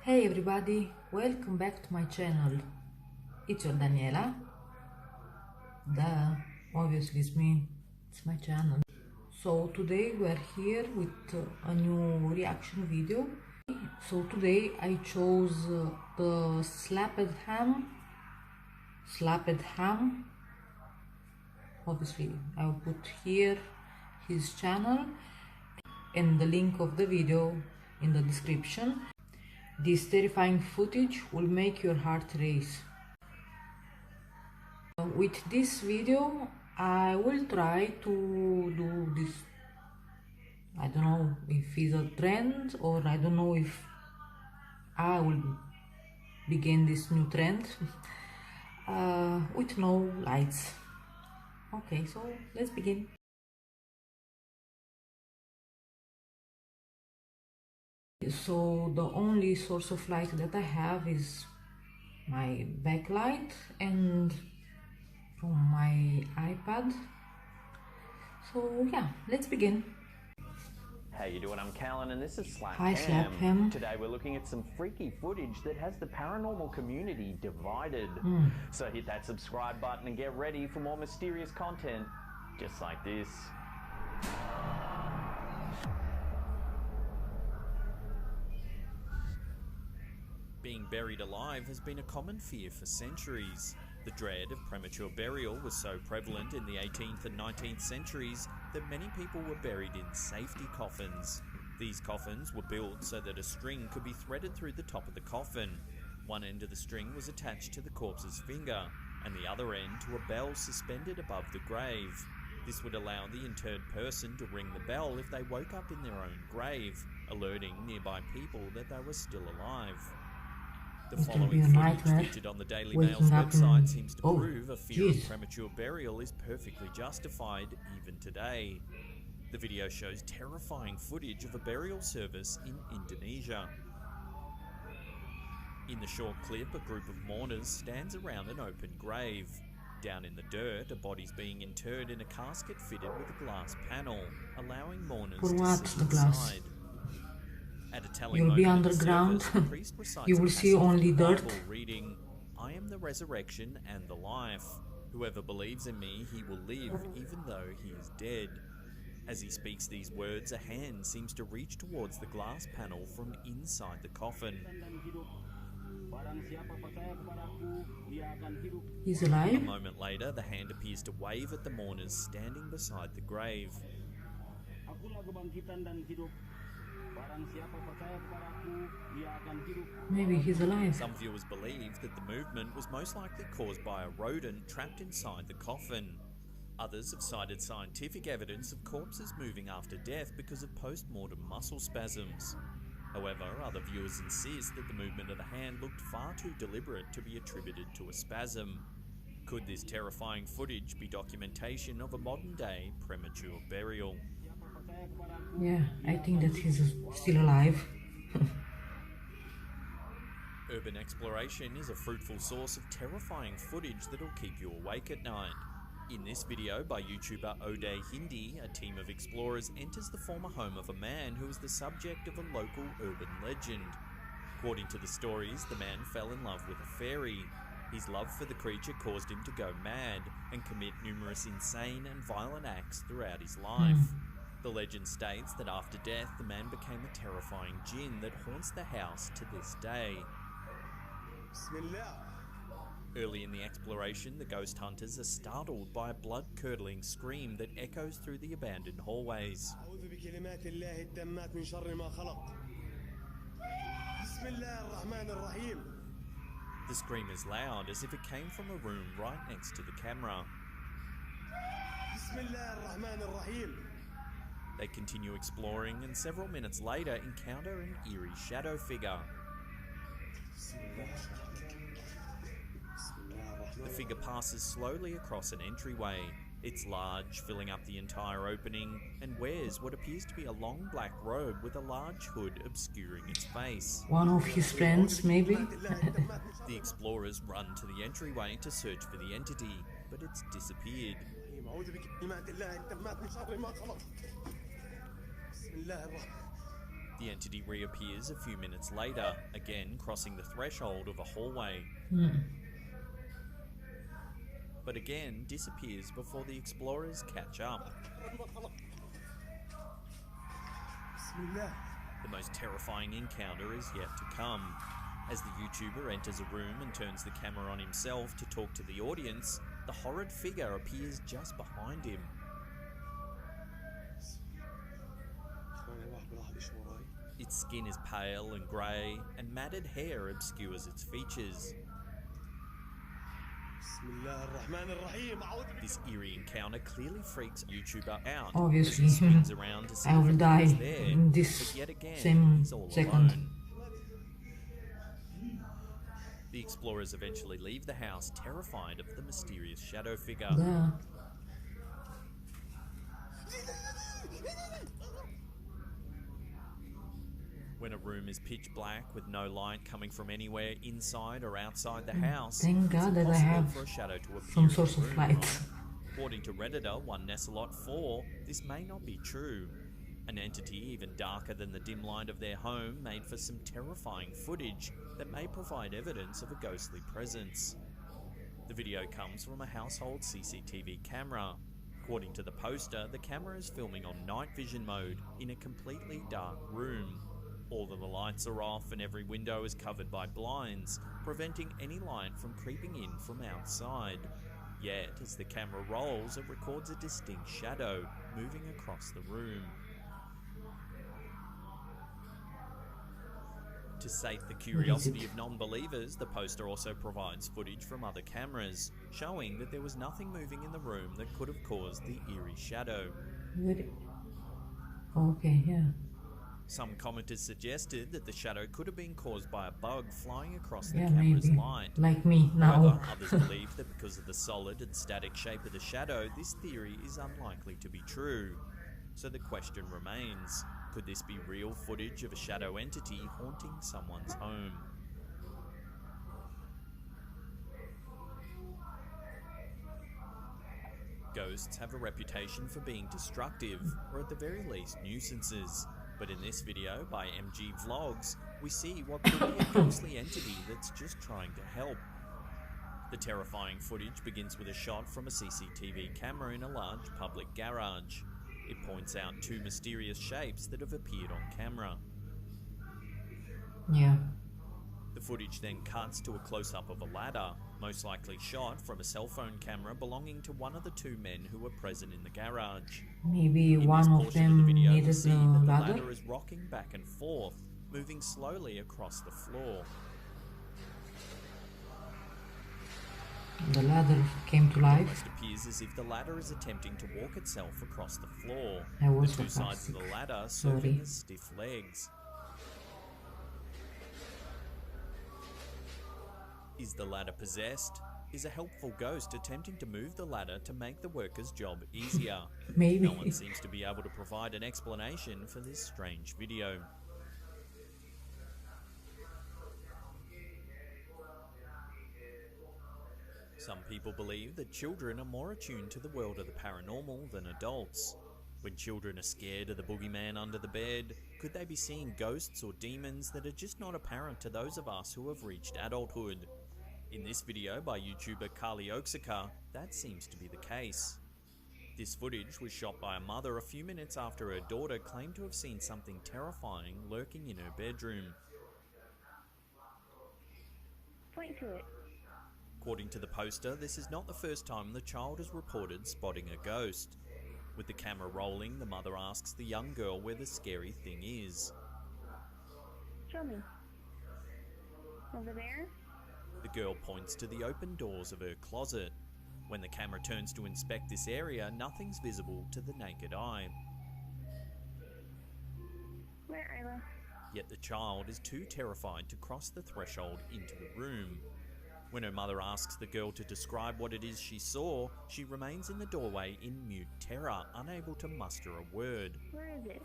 Hey everybody, welcome back to my channel. It's your Daniela. Duh, obviously it's me, it's my channel. So today we are here with a new reaction video. So today I chose the slapped ham. Obviously I will put here his channel and the link of the video in the description. This terrifying footage will make your heart race. With this video I will try to do this. I don't know if it's a trend, or I don't know if I will begin this new trend with no lights. Okay, so let's begin. So the only source of light that I have is my backlight and from my iPad. So yeah, let's begin. How you doing? I'm Callan and this is Slap Hi, Slap Ham. Today we're looking at some freaky footage that has the paranormal community divided. So hit that subscribe button and get ready for more mysterious content just like this. Being buried alive has been a common fear for centuries. The dread of premature burial was so prevalent in the 18th and 19th centuries that many people were buried in safety coffins. These coffins were built so that a string could be threaded through the top of the coffin. One end of the string was attached to the corpse's finger, and the other end to a bell suspended above the grave. This would allow the interred person to ring the bell if they woke up in their own grave, alerting nearby people that they were still alive. The following footage featured on the Daily Mail's website seems to prove a fear of premature burial is perfectly justified even today. The video shows terrifying footage of a burial service in Indonesia. In the short clip, a group of mourners stands around an open grave. Down in the dirt, a body's being interred in a casket fitted with a glass panel, allowing mourners to see inside. At a telling You'll be moment underground. service, the priest recites You will see only dirt. Bible reading, "I am the resurrection and the life. Whoever believes in me, he will live even though he is dead." As he speaks these words, a hand seems to reach towards the glass panel from inside the coffin. He's A alive? moment later, the hand appears to wave at the mourners standing beside the grave. Maybe he's alive. Some viewers believe that the movement was most likely caused by a rodent trapped inside the coffin. Others have cited scientific evidence of corpses moving after death because of post-mortem muscle spasms. However, other viewers insist that the movement of the hand looked far too deliberate to be attributed to a spasm. Could this terrifying footage be documentation of a modern-day premature burial? Yeah, I think that he's still alive. Urban exploration is a fruitful source of terrifying footage that'll keep you awake at night. In this video by YouTuber Ode Hindi, a team of explorers enters the former home of a man who is the subject of a local urban legend. According to the stories, the man fell in love with a fairy. His love for the creature caused him to go mad and commit numerous insane and violent acts throughout his life. The legend states that after death, the man became a terrifying jinn that haunts the house to this day. Early in the exploration, the ghost hunters are startled by a blood-curdling scream that echoes through the abandoned hallways. The scream is loud, as if it came from a room right next to the camera. They continue exploring and several minutes later encounter an eerie shadow figure. The figure passes slowly across an entryway. It's large, filling up the entire opening, and wears what appears to be a long black robe with a large hood obscuring its face. One of his friends, maybe? The explorers run to the entryway to search for the entity, but it's disappeared. The entity reappears a few minutes later, again crossing the threshold of a hallway. But again disappears before the explorers catch up. The most terrifying encounter is yet to come. As the YouTuber enters a room and turns the camera on himself to talk to the audience, the horrid figure appears just behind him. Its skin is pale and grey, and matted hair obscures its features. This eerie encounter clearly freaks YouTuber out. Obviously, as he swings around to see I will if die anyone's there, in this but yet again, same he's all second. alone. The explorers eventually leave the house, terrified of the mysterious shadow figure. Да. When a room is pitch black with no light coming from anywhere inside or outside the house, Thank it's God that I impossible have for a shadow to appear some in the source of room. light. According to Redditor 1Nesselot4, this may not be true. An entity even darker than the dim light of their home made for some terrifying footage that may provide evidence of a ghostly presence. The video comes from a household CCTV camera. According to the poster, the camera is filming on night vision mode in a completely dark room. All of the lights are off and every window is covered by blinds, preventing any light from creeping in from outside. Yet, as the camera rolls, it records a distinct shadow moving across the room. To sate the curiosity of non-believers, the poster also provides footage from other cameras, showing that there was nothing moving in the room that could have caused the eerie shadow. Okay, yeah. Some commenters suggested that the shadow could have been caused by a bug flying across the Yeah, camera's maybe. light. Like me now. However, others believe that because of the solid and static shape of the shadow, this theory is unlikely to be true. So the question remains, could this be real footage of a shadow entity haunting someone's home? Ghosts have a reputation for being destructive, or at the very least nuisances. But in this video by MG Vlogs, we see what could be a ghostly entity that's just trying to help. The terrifying footage begins with a shot from a CCTV camera in a large public garage. It points out two mysterious shapes that have appeared on camera. Yeah. The footage then cuts to a close-up of a ladder, most likely shot from a cell phone camera belonging to one of the two men who were present in the garage. Maybe In one this of portion them the video, we needed see the that the ladder. ladder is rocking back and forth, moving slowly across the floor. The ladder came to It life. almost appears as if the ladder is attempting to walk itself across the floor. That was The two sides of the fantastic. ladder Sorry. serving as stiff legs. Is the ladder possessed? Is a helpful ghost attempting to move the ladder to make the worker's job easier? Maybe. No one seems to be able to provide an explanation for this strange video. Some people believe that children are more attuned to the world of the paranormal than adults. When children are scared of the boogeyman under the bed, could they be seeing ghosts or demons that are just not apparent to those of us who have reached adulthood? In this video by YouTuber Carly Oaxaca, that seems to be the case. This footage was shot by a mother a few minutes after her daughter claimed to have seen something terrifying lurking in her bedroom. Point to it. According to the poster, this is not the first time the child has reported spotting a ghost. With the camera rolling, the mother asks the young girl where the scary thing is. Show me. Over there? The girl points to the open doors of her closet. When the camera turns to inspect this area, nothing's visible to the naked eye. Where, Isla? Yet the child is too terrified to cross the threshold into the room. When her mother asks the girl to describe what it is she saw, she remains in the doorway in mute terror, unable to muster a word. Where is it?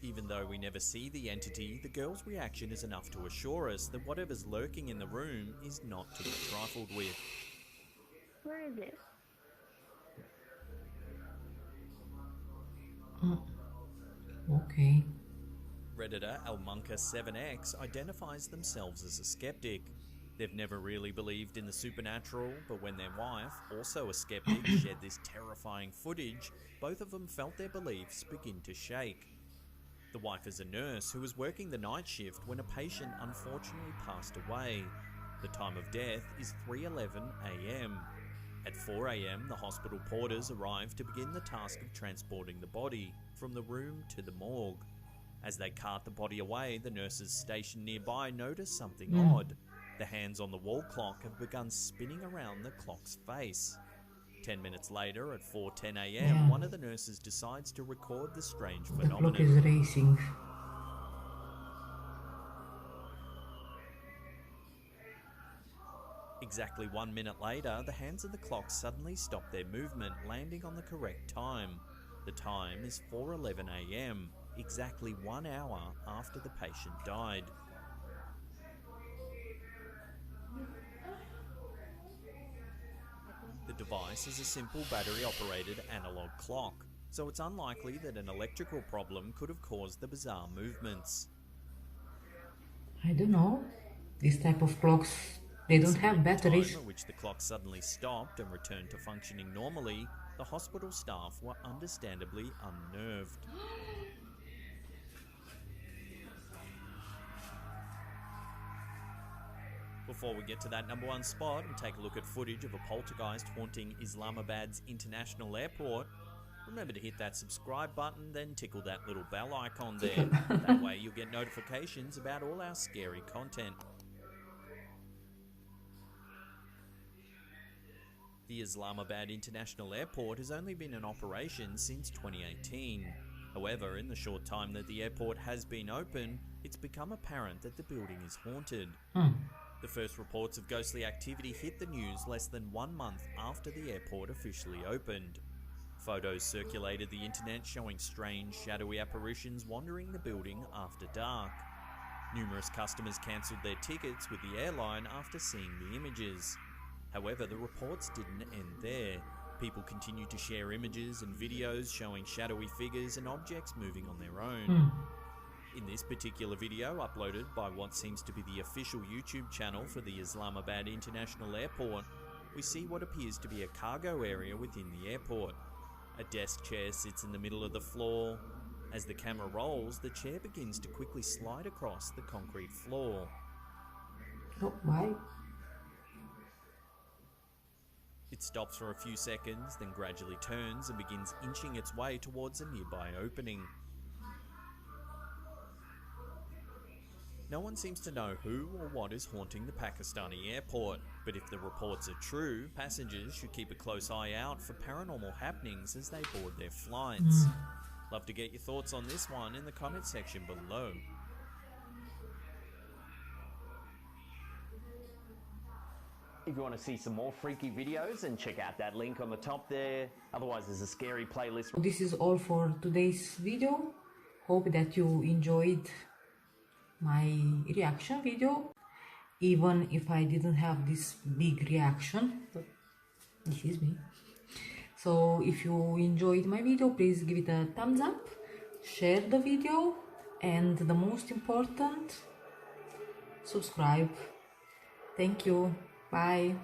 Even though we never see the entity, the girl's reaction is enough to assure us that whatever's lurking in the room is not to be trifled with. Where is it? Okay. Redditor Almunka7X identifies themselves as a skeptic. They've never really believed in the supernatural, but when their wife, also a skeptic, shared this terrifying footage, both of them felt their beliefs begin to shake. The wife is a nurse who was working the night shift when a patient unfortunately passed away. The time of death is 3:11 a.m. At 4 a.m, the hospital porters arrive to begin the task of transporting the body from the room to the morgue. As they cart the body away, the nurses stationed nearby notice something odd. The hands on the wall clock have begun spinning around the clock's face. 10 minutes later, at 4:10 a.m, one of the nurses decides to record the strange The phenomenon. clock is racing. Exactly 1 minute later, the hands of the clock suddenly stop their movement, landing on the correct time. The time is 4:11 a.m, exactly 1 hour after the patient died. The device is a simple battery-operated analog clock, so it's unlikely that an electrical problem could have caused the bizarre movements. I don't know. This type of clocks, they don't have Considering the batteries. time at which the clock suddenly stopped and returned to functioning normally, the hospital staff were understandably unnerved. Before we get to that number one spot and take a look at footage of a poltergeist haunting Islamabad's international airport, remember to hit that subscribe button, then tickle that little bell icon there. That way you'll get notifications about all our scary content. The Islamabad International Airport has only been in operation since 2018. However, in the short time that the airport has been open, it's become apparent that the building is haunted. The first reports of ghostly activity hit the news less than 1 month after the airport officially opened. Photos circulated the internet showing strange, shadowy apparitions wandering the building after dark. Numerous customers cancelled their tickets with the airline after seeing the images. However, the reports didn't end there. People continued to share images and videos showing shadowy figures and objects moving on their own. In this particular video, uploaded by what seems to be the official YouTube channel for the Islamabad International Airport, we see what appears to be a cargo area within the airport. A desk chair sits in the middle of the floor. As the camera rolls, the chair begins to quickly slide across the concrete floor. Oh, bye. It stops for a few seconds, then gradually turns and begins inching its way towards a nearby opening. No one seems to know who or what is haunting the Pakistani airport, but if the reports are true, passengers should keep a close eye out for paranormal happenings as they board their flights. Love to get your thoughts on this one in the comment section below. If you want to see some more freaky videos, then check out that link on the top there. Otherwise, there's a scary playlist. This is all for today's video. Hope that you enjoyed my reaction video, even if I didn't have this big reaction, but this is me. So if you enjoyed my video, please give it a thumbs up, share the video, and the most important, subscribe. Thank you. Bye.